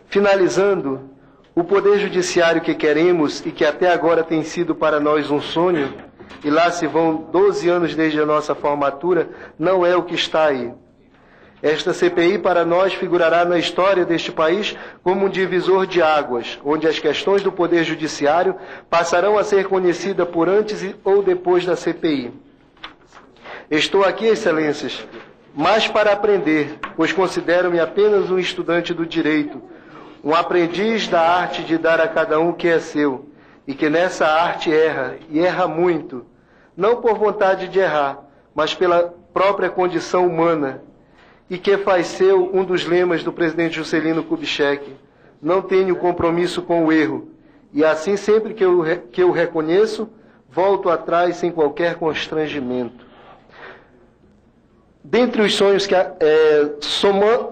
Finalizando, o Poder Judiciário que queremos e que até agora tem sido para nós um sonho, e lá se vão 12 anos desde a nossa formatura, não é o que está aí. Esta CPI para nós figurará na história deste país como um divisor de águas, onde as questões do Poder Judiciário passarão a ser conhecidas por antes ou depois da CPI. Estou aqui, Excelências, mas para aprender, pois considero-me apenas um estudante do direito, um aprendiz da arte de dar a cada um o que é seu, e que nessa arte erra, e erra muito, não por vontade de errar, mas pela própria condição humana, e que faz seu um dos lemas do presidente Juscelino Kubitschek: não tenho compromisso com o erro, e assim sempre que eu reconheço, volto atrás sem qualquer constrangimento. Dentre os sonhos que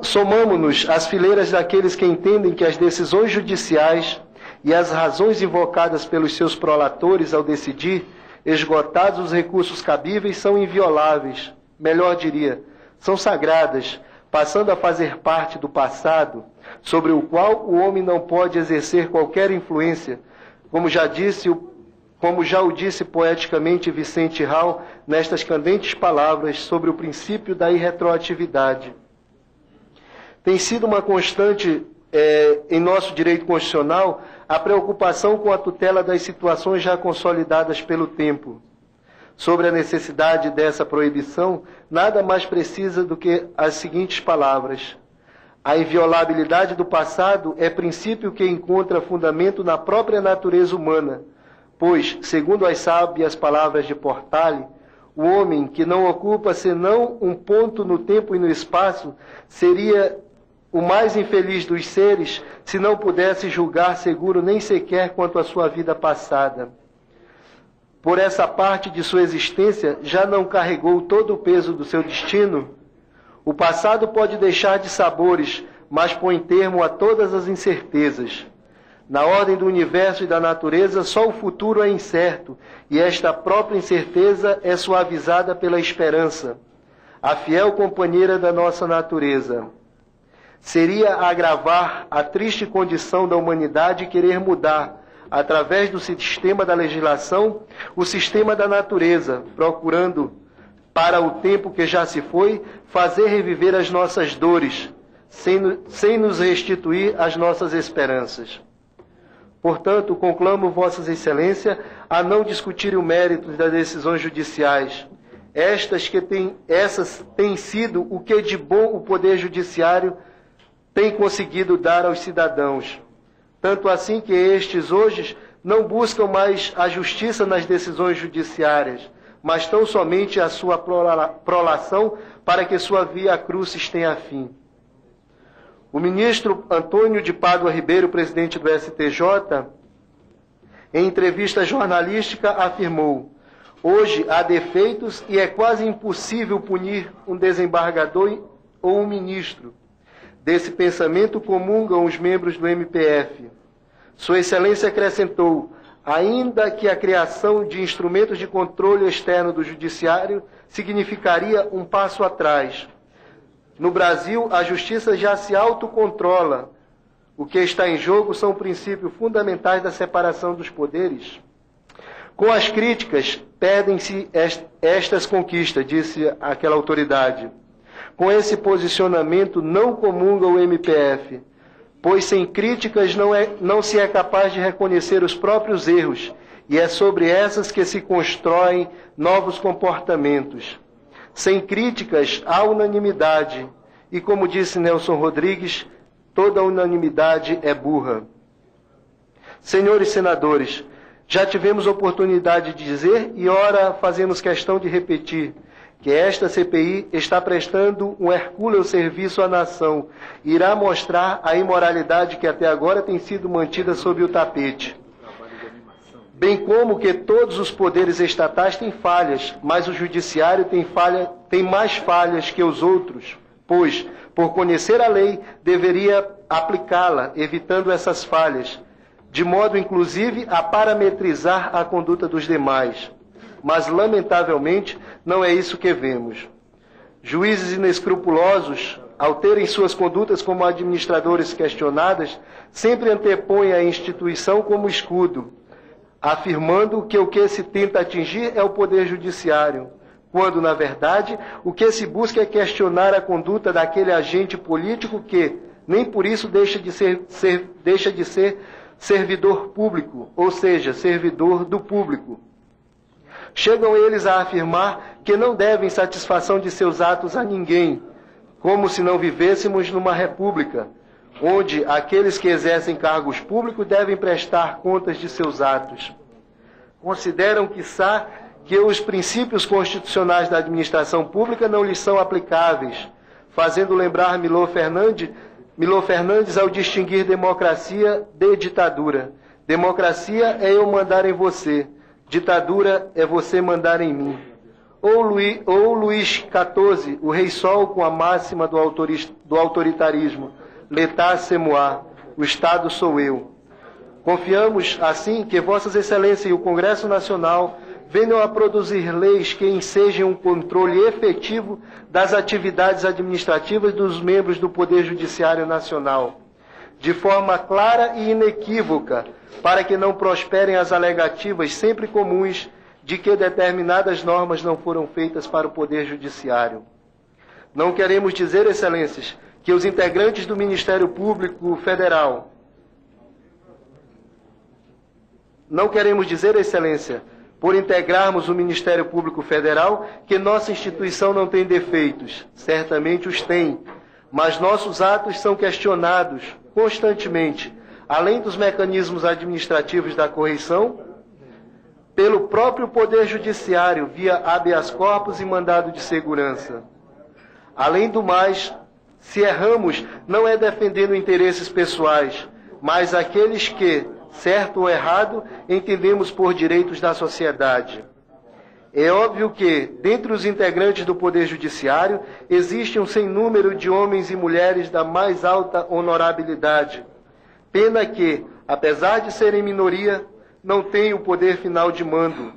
somamo-nos às fileiras daqueles que entendem que as decisões judiciais e as razões invocadas pelos seus prolatores ao decidir, esgotados os recursos cabíveis, são invioláveis, melhor diria, são sagradas, passando a fazer parte do passado, sobre o qual o homem não pode exercer qualquer influência, como já o disse poeticamente Vicente Hall nestas candentes palavras sobre o princípio da irretroatividade. Tem sido uma constante em nosso direito constitucional a preocupação com a tutela das situações já consolidadas pelo tempo. Sobre a necessidade dessa proibição, nada mais precisa do que as seguintes palavras: a inviolabilidade do passado é princípio que encontra fundamento na própria natureza humana, pois, segundo as sábias palavras de Portale, o homem que não ocupa senão um ponto no tempo e no espaço seria o mais infeliz dos seres se não pudesse julgar seguro nem sequer quanto à sua vida passada. Por essa parte de sua existência, já não carregou todo o peso do seu destino? O passado pode deixar de sabores, mas põe termo a todas as incertezas. Na ordem do universo e da natureza, só o futuro é incerto, e esta própria incerteza é suavizada pela esperança, a fiel companheira da nossa natureza. Seria agravar a triste condição da humanidade querer mudar, através do sistema da legislação, o sistema da natureza, procurando, para o tempo que já se foi, fazer reviver as nossas dores, sem nos restituir as nossas esperanças. Portanto, conclamo Vossas Excelências a não discutir o mérito das decisões judiciais. Essas têm sido o que de bom o Poder Judiciário tem conseguido dar aos cidadãos. Tanto assim que estes hoje não buscam mais a justiça nas decisões judiciárias, mas tão somente a sua prolação para que sua via crucis tenha fim. O ministro Antônio de Pádua Ribeiro, presidente do STJ, em entrevista jornalística afirmou: hoje há defeitos e é quase impossível punir um desembargador ou um ministro. Desse pensamento comungam os membros do MPF. Sua Excelência acrescentou: ainda que a criação de instrumentos de controle externo do Judiciário significaria um passo atrás. No Brasil, a Justiça já se autocontrola. O que está em jogo são princípios fundamentais da separação dos poderes. Com as críticas, perdem-se estas conquistas, disse aquela autoridade. Com esse posicionamento, não comunga o MPF, pois sem críticas não se é capaz de reconhecer os próprios erros, e é sobre essas que se constroem novos comportamentos. Sem críticas, há unanimidade, e como disse Nelson Rodrigues, toda unanimidade é burra. Senhores senadores, já tivemos oportunidade de dizer, e ora fazemos questão de repetir, que esta CPI está prestando um hercúleo serviço à nação e irá mostrar a imoralidade que até agora tem sido mantida sob o tapete. Bem como que todos os poderes estatais têm falhas, mas o judiciário tem mais falhas que os outros, pois, por conhecer a lei, deveria aplicá-la, evitando essas falhas, de modo, inclusive, a parametrizar a conduta dos demais. Mas, lamentavelmente, não é isso que vemos. Juízes inescrupulosos, ao terem suas condutas como administradores questionadas, sempre antepõem a instituição como escudo, afirmando que o que se tenta atingir é o poder judiciário, quando, na verdade, o que se busca é questionar a conduta daquele agente político que, nem por isso, deixa de ser servidor público, ou seja, servidor do público. Chegam eles a afirmar que não devem satisfação de seus atos a ninguém, como se não vivêssemos numa república, onde aqueles que exercem cargos públicos devem prestar contas de seus atos. Consideram, quiçá, que os princípios constitucionais da administração pública não lhes são aplicáveis, fazendo lembrar Milor Fernandes ao distinguir democracia de ditadura. Democracia é eu mandar em você, ditadura é você mandar em mim. Ou Luís XIV, o Rei Sol, com a máxima do autoritarismo, l'état c'est moi, o Estado sou eu. Confiamos, assim, que Vossas Excelências e o Congresso Nacional venham a produzir leis que ensejam um controle efetivo das atividades administrativas dos membros do Poder Judiciário Nacional, de forma clara e inequívoca, para que não prosperem as alegativas sempre comuns de que determinadas normas não foram feitas para o Poder Judiciário. Não queremos dizer, Excelências, que os integrantes do Ministério Público Federal... Não queremos dizer, Excelência, por integrarmos o Ministério Público Federal, que nossa instituição não tem defeitos. Certamente os tem, mas nossos atos são questionados constantemente, além dos mecanismos administrativos da correição, pelo próprio Poder Judiciário, via habeas corpus e mandado de segurança. Além do mais, se erramos, não é defendendo interesses pessoais, mas aqueles que, certo ou errado, entendemos por direitos da sociedade. É óbvio que, dentre os integrantes do Poder Judiciário, existe um sem número de homens e mulheres da mais alta honorabilidade. Pena que, apesar de serem minoria, não têm o poder final de mando.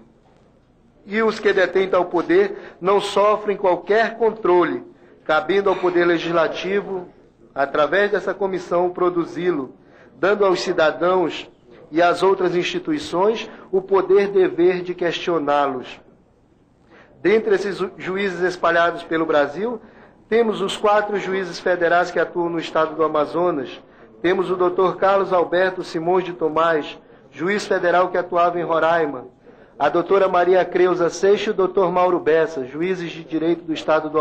E os que detêm tal poder não sofrem qualquer controle, cabendo ao Poder Legislativo, através dessa comissão, produzi-lo, dando aos cidadãos e às outras instituições o poder-dever de questioná-los. Dentre esses juízes espalhados pelo Brasil, temos os 4 juízes federais que atuam no estado do Amazonas. Temos o Dr. Carlos Alberto Simões de Tomás, juiz federal que atuava em Roraima. A doutora Maria Creuza Seixas e o Dr. Mauro Bessa, juízes de direito do estado do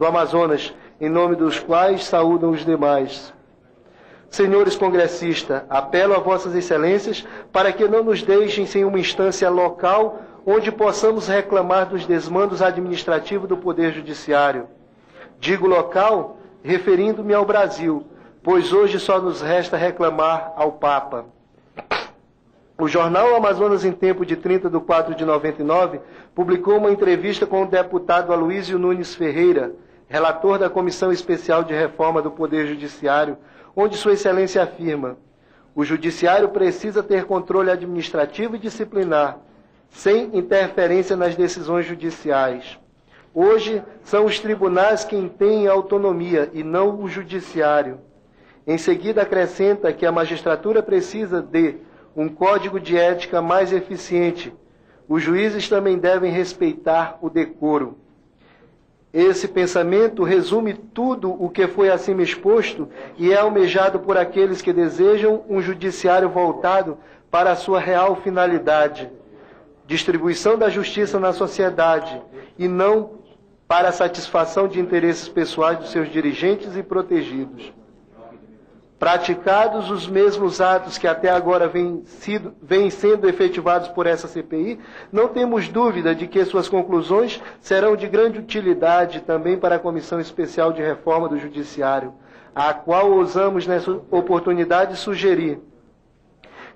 Amazonas, em nome dos quais saúdam os demais. Senhores congressistas, apelo a Vossas Excelências para que não nos deixem sem uma instância local onde possamos reclamar dos desmandos administrativos do Poder Judiciário. Digo local, referindo-me ao Brasil, pois hoje só nos resta reclamar ao Papa. O jornal Amazonas em Tempo, de 30/4/99, publicou uma entrevista com o deputado Aloísio Nunes Ferreira, relator da Comissão Especial de Reforma do Poder Judiciário, onde Sua Excelência afirma: o Judiciário precisa ter controle administrativo e disciplinar, sem interferência nas decisões judiciais. Hoje, são os tribunais quem têm autonomia e não o Judiciário. Em seguida, acrescenta que a magistratura precisa de um código de ética mais eficiente. Os juízes também devem respeitar o decoro. Esse pensamento resume tudo o que foi acima exposto e é almejado por aqueles que desejam um judiciário voltado para a sua real finalidade, distribuição da justiça na sociedade, e não para a satisfação de interesses pessoais dos seus dirigentes e protegidos. Praticados os mesmos atos que até agora vêm sendo efetivados por essa CPI, não temos dúvida de que suas conclusões serão de grande utilidade também para a Comissão Especial de Reforma do Judiciário, a qual ousamos nessa oportunidade sugerir: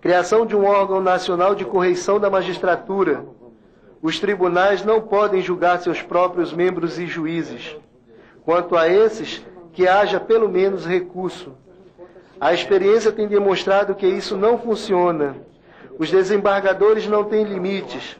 criação de um órgão nacional de correição da magistratura. Os tribunais não podem julgar seus próprios membros e juízes. Quanto a esses, que haja pelo menos recurso. A experiência tem demonstrado que isso não funciona. Os desembargadores não têm limites.